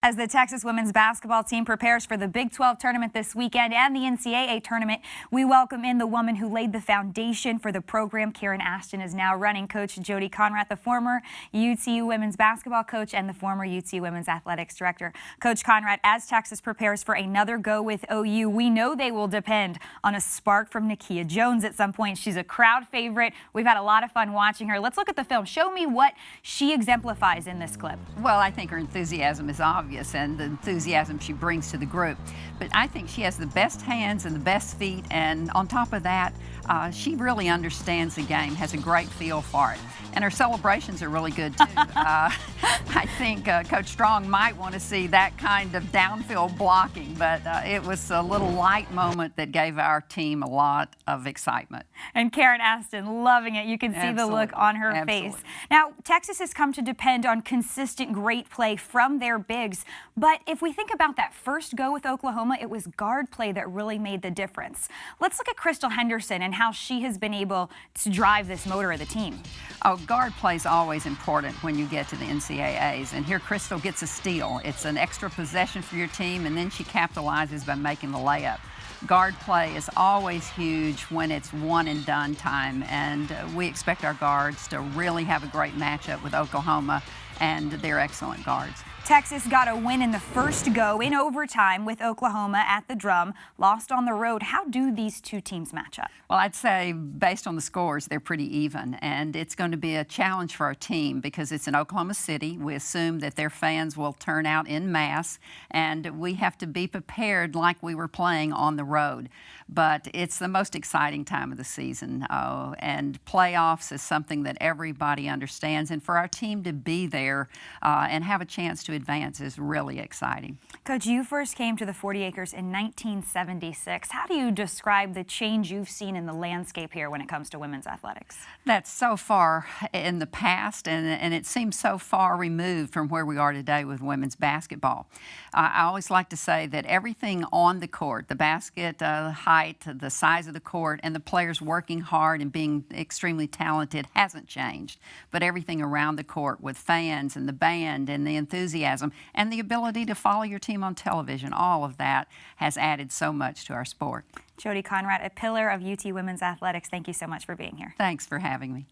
As the Texas women's basketball team prepares for the Big 12 tournament this weekend and the NCAA tournament, we welcome in the woman who laid the foundation for the program Karen Ashton is now running, Coach Jody Conradt, the former UTU women's basketball coach and the former UTU women's athletics director. Coach Conradt, as Texas prepares for another go with OU, we know they will depend on a spark from Nakia Jones at some point. She's a crowd favorite. We've had a lot of fun watching her. Let's look at the film. Show me what she exemplifies in this clip. Well, I think her enthusiasm is obvious, and the enthusiasm she brings to the group. But I think she has the best hands and the best feet, and on top of that, she really understands the game, has a great feel for it. And her celebrations are really good, too. I think Coach Strong might want to see that kind of downfield blocking, but it was a little light moment that gave our team a lot of excitement. And Karen Ashton loving it. You can see the look on her face. Now, Texas has come to depend on consistent great play from their bigs, but if we think about that first go with Oklahoma, it was guard play that really made the difference. Let's look at Crystal Henderson and how she has been able to drive this motor of the team. Oh, guard play is always important when you get to the NCAAs, and here Crystal gets a steal. It's an extra possession for your team, and then she capitalizes by making the layup. Guard play is always huge when it's one and done time, and we expect our guards to really have a great matchup with Oklahoma, and they're excellent guards. Texas got a win in the first go in overtime with Oklahoma at the Drum, lost on the road. How do these two teams match up? Well, I'd say based on the scores, they're pretty even, and it's going to be a challenge for our team because it's in Oklahoma City. We assume that their fans will turn out en masse, and we have to be prepared like we were playing on the road. But it's the most exciting time of the season, and playoffs is something that everybody understands, and for our team to be there and have a chance to advance is really exciting. Coach, you first came to the 40 Acres in 1976. How do you describe the change you've seen in the landscape here when it comes to women's athletics? That's so far in the past, and it seems so far removed from where we are today with women's basketball. I always like to say that everything on the court, the basket height, the size of the court, and the players working hard and being extremely talented hasn't changed. But everything around the court with fans and the band and the enthusiasm and the ability to follow your team on television, all of that has added so much to our sport. Jody Conradt, a pillar of UT women's athletics, thank you so much for being here. Thanks for having me.